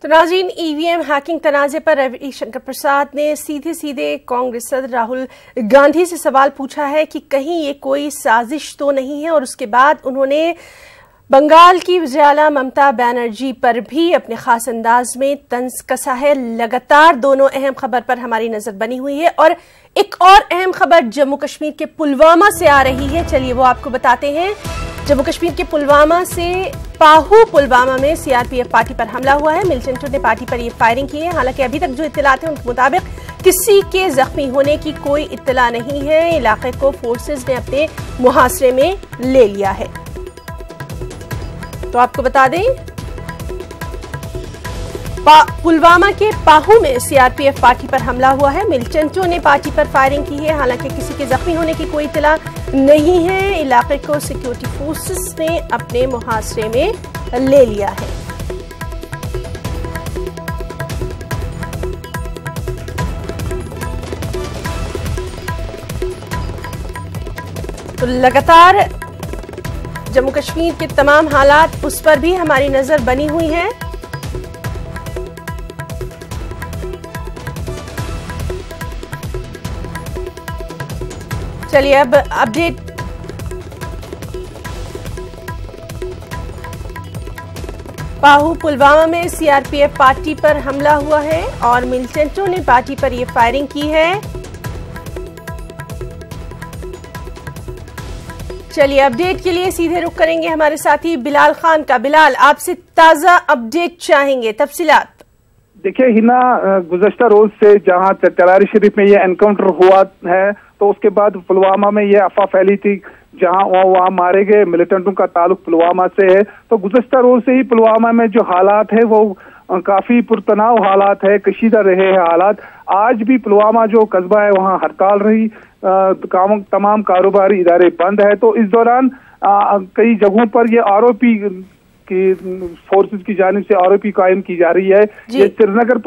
तो नाज़रीन, EVM hacking तनाज़े पर रविशंकर प्रसाद ने सीधे सीधे कांग्रेस सदर राहुल गांधी से सवाल पूछा है कि कहीं ये कोई साजिश तो नहीं है। और उसके बाद उन्होंने बंगाल की वज़ीर-ए-आला ममता बनर्जी पर भी अपने खास अंदाज में तंज कसा है। लगातार दोनों अहम खबर पर हमारी नजर बनी हुई है और एक और अहम खबर जम्मू कश्मीर के पुलवामा से आ रही है। चलिए वो आपको बताते हैं। जम्मू कश्मीर के पुलवामा से पाहू पुलवामा में सीआरपीएफ पार्टी पर हमला हुआ है। मिलिटेंटों ने पार्टी पर यह फायरिंग की है। हालांकि अभी तक जो इत्तलात हैं उनके मुताबिक किसी के जख्मी होने की कोई इत्तला नहीं है। इलाके को फोर्सेज ने अपने मुहासरे में ले लिया है। तो आपको बता दें, पुलवामा के पाहू में सीआरपीएफ पार्टी पर हमला हुआ है। मिलिटेंटों ने पार्टी पर फायरिंग की है। हालांकि किसी के जख्मी होने की कोई इत्तला नहीं है। इलाके को सिक्योरिटी फोर्सेस ने अपने मुहासरे में ले लिया है। तो लगातार जम्मू कश्मीर के तमाम हालात, उस पर भी हमारी नजर बनी हुई है। चलिए अब अपडेट। पाहू पुलवामा में सीआरपीएफ पार्टी पर हमला हुआ है और मिलिटेंटों ने पार्टी पर यह फायरिंग की है। चलिए अपडेट के लिए सीधे रुख करेंगे हमारे साथी बिलाल खान का। बिलाल, आपसे ताजा अपडेट चाहेंगे, तफसीलात। देखिए हिना, गुज़श्ता रोज से जहां तरारी शरीफ में ये एनकाउंटर हुआ है तो उसके बाद पुलवामा में ये अफवाह फैली थी जहां वहां मारे गए मिलिटेंटों का ताल्लुक पुलवामा से है। तो गुज़श्ता रोज से ही पुलवामा में जो हालात है वो काफी पुरतनाव हालात है, कशीदा रहे हैं हालात। आज भी पुलवामा जो कस्बा है वहां हड़ताल रही, तमाम कारोबारी इदारे बंद है। तो इस दौरान कई जगहों पर ये आरोपी की फोर्सेस की जानिब से आरोपी कायम की जा रही है। ये श्रीनगर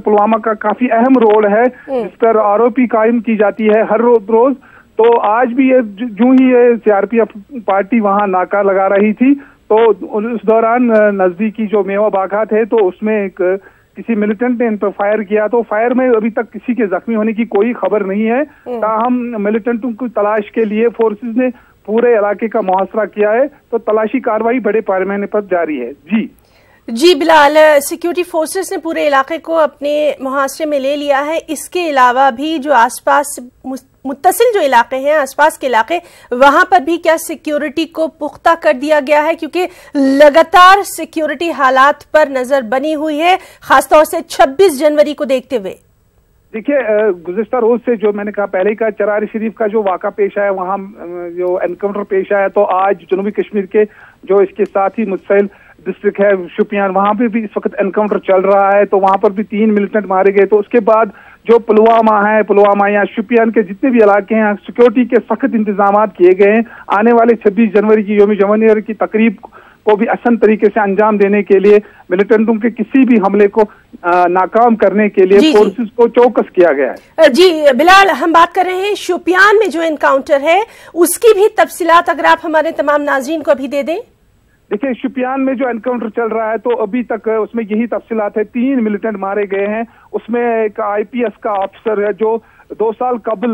पुलवामा का काफी अहम रोड है जिस पर आरोपी कायम की जाती है हर रोज। तो आज भी ये जो ही ये सीआरपीएफ पार्टी वहां नाका लगा रही थी तो उस दौरान नजदीकी जो मेवा बागात है तो उसमें किसी मिलिटेंट ने इन पर फायर किया। तो फायर में अभी तक किसी के जख्मी होने की कोई खबर नहीं है। ताहम मिलिटेंटों की तलाश के लिए फोर्सेस ने पूरे इलाके का मुहासरा किया है। तो तलाशी कार्रवाई बड़े पैमाने पर जारी है। जी बिलाल, सिक्योरिटी फोर्सेस ने पूरे इलाके को अपने मुहासरे में ले लिया है। इसके अलावा भी जो आसपास मुत्तसिल जो इलाके हैं, आसपास के इलाके, वहां पर भी क्या सिक्योरिटी को पुख्ता कर दिया गया है? क्योंकि लगातार सिक्योरिटी हालात पर नजर बनी हुई है, खासतौर से 26 जनवरी को देखते हुए। देखिए, गुज़श्ता रोज से जो मैंने कहा पहले का चरारी शरीफ का जो वाक़ा पेश आया, वहां जो एनकाउंटर पेश आया, तो आज जनूबी कश्मीर के जो इसके साथ ही मुत्तसिल डिस्ट्रिक्ट है शुपियान, वहां पे भी इस वक्त एनकाउंटर चल रहा है। तो वहां पर भी 3 मिलिटेंट मारे गए। तो उसके बाद जो पुलवामा या शुपियान के जितने भी इलाके हैं, सिक्योरिटी के सख्त इंतजाम किए गए हैं। आने वाले 26 जनवरी की यौम जमहूरियत की तकरीब को भी असन तरीके से अंजाम देने के लिए, मिलिटेंटों के किसी भी हमले को नाकाम करने के लिए फोर्सेस को चौकस किया गया है। जी बिलाल, हम बात कर रहे हैं शुपियान में जो एनकाउंटर है उसकी भी तफसीलात अगर आप हमारे तमाम नाज़रीन को अभी दे दें। देखिए, शुपियान में जो एनकाउंटर चल रहा है तो अभी तक उसमें यही तफसीलात है। 3 मिलिटेंट मारे गए हैं। उसमें एक आईपीएस का ऑफिसर है जो 2 साल कबल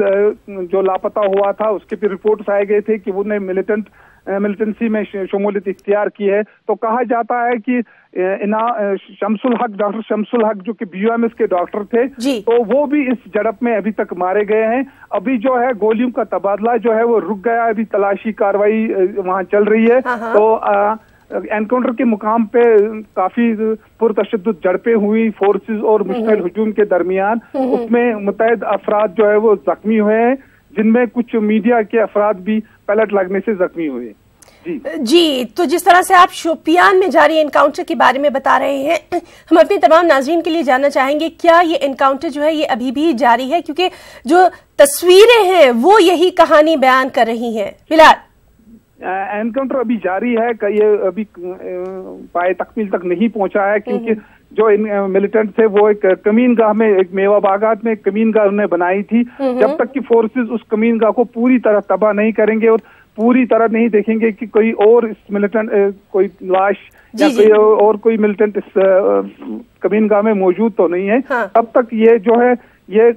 जो लापता हुआ था, उसके भी रिपोर्ट्स आए गए थे कि उन्हें मिलिटेंसी में शमूलियत इख्तियार की है। तो कहा जाता है कि डॉक्टर शमसुल हक जो कि बीयूएमएस के डॉक्टर थे, तो वो भी इस झड़प में अभी तक मारे गए हैं। अभी जो है गोलियों का तबादला जो है वो रुक गया है। अभी तलाशी कार्रवाई वहां चल रही है। तो एनकाउंटर के मुकाम पे काफी पुरतशद्दुद झड़पें हुई फोर्सेस और मुश्तमिल हुजूम के दरमियान। उसमें मुतअद्दिद अफराद जो है वो जख्मी हुए हैं, जिनमें कुछ मीडिया के अफराद भी पलट लगने से जख्मी हुए। जी, तो जिस तरह से आप शोपियान में जारी एनकाउंटर के बारे में बता रहे हैं, हम अपने तमाम नाज़रीन के लिए जानना चाहेंगे क्या ये एनकाउंटर जो है ये अभी भी जारी है? क्योंकि जो तस्वीरें हैं वो यही कहानी बयान कर रही हैं। फिलहाल एनकाउंटर अभी जारी है, ये अभी पाए तकमील तक नहीं पहुंचा है क्योंकि जो मिलिटेंट थे वो एक कमीन गाह में, एक मेवा बागात में कमीन गाह उन्होंने बनाई थी। जब तक कि फोर्सेस उस कमीन गाह को पूरी तरह तबाह नहीं करेंगे और पूरी तरह नहीं देखेंगे कि कोई और इस मिलिटेंट कोई लाश या कोई और कोई मिलिटेंट इस कमीनगाह में मौजूद तो नहीं है, तब तक ये जो है ये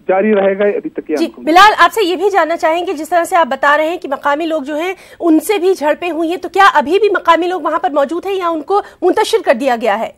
जारी रहेगा अभी तक। जी बिलाल, आपसे ये भी जानना चाहेंगे, जिस तरह से आप बता रहे हैं कि मकामी लोग जो हैं उनसे भी झड़पें हुई हैं, तो क्या अभी भी मकामी लोग वहां पर मौजूद हैं या उनको मुंतशिर कर दिया गया है?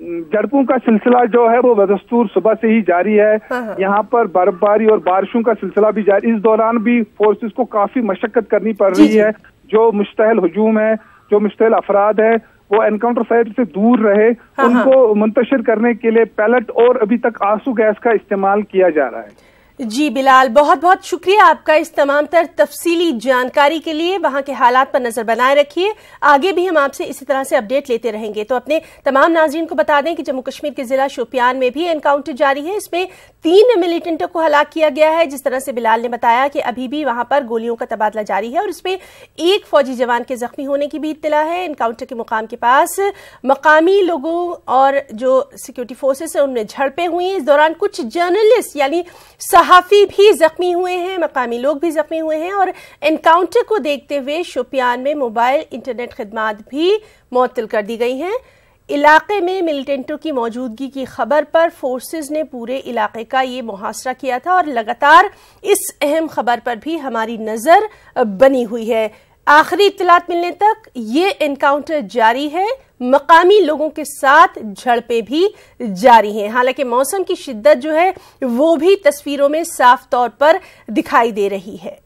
झड़पों का सिलसिला जो है वो बदस्तूर सुबह से ही जारी है। यहाँ पर बर्फबारी और बारिशों का सिलसिला भी जारी। इस दौरान भी फोर्सेस को काफी मशक्कत करनी पड़ रही है। जो मुश्तहल हुजूम है, जो मुश्तहल अफराद है, वो एनकाउंटर साइट से दूर रहे, उनको मुंतशिर करने के लिए पैलेट और अभी तक आंसू गैस का इस्तेमाल किया जा रहा है। जी बिलाल, बहुत बहुत शुक्रिया आपका इस तमाम तर तफसीली जानकारी के लिए। वहां के हालात पर नजर बनाए रखिए, आगे भी हम आपसे इसी तरह से अपडेट लेते रहेंगे। तो अपने तमाम नाज़रीन को बता दें कि जम्मू कश्मीर के जिला शोपियान में भी एनकाउंटर जारी है। इसमें 3 मिलिटेंटों को हलाक किया गया है। जिस तरह से बिलाल ने बताया कि अभी भी वहां पर गोलियों का तबादला जारी है और इसमें एक फौजी जवान के जख्मी होने की भी इत्तला है। एनकाउंटर के मुकाम के पास मकामी लोगों और जो सिक्योरिटी फोर्सेस है उनमें झड़पें हुई। इस दौरान कुछ जर्नलिस्ट यानी सहाफी भी जख्मी हुए हैं, मकामी लोग भी जख्मी हुए हैं और एनकाउंटर को देखते हुए शोपियान में मोबाइल इंटरनेट खिदमात भी मुअत्तल कर दी गई हैं। इलाके में मिलिटेंटों की मौजूदगी की खबर पर फोर्सेस ने पूरे इलाके का ये मुहासरा किया था और लगातार इस अहम खबर पर भी हमारी नजर बनी हुई है। आखिरी इत्तलात मिलने तक ये एनकाउंटर जारी है, मकामी लोगों के साथ झड़पें भी जारी हैं। हालांकि मौसम की शिद्दत जो है वो भी तस्वीरों में साफ तौर पर दिखाई दे रही है।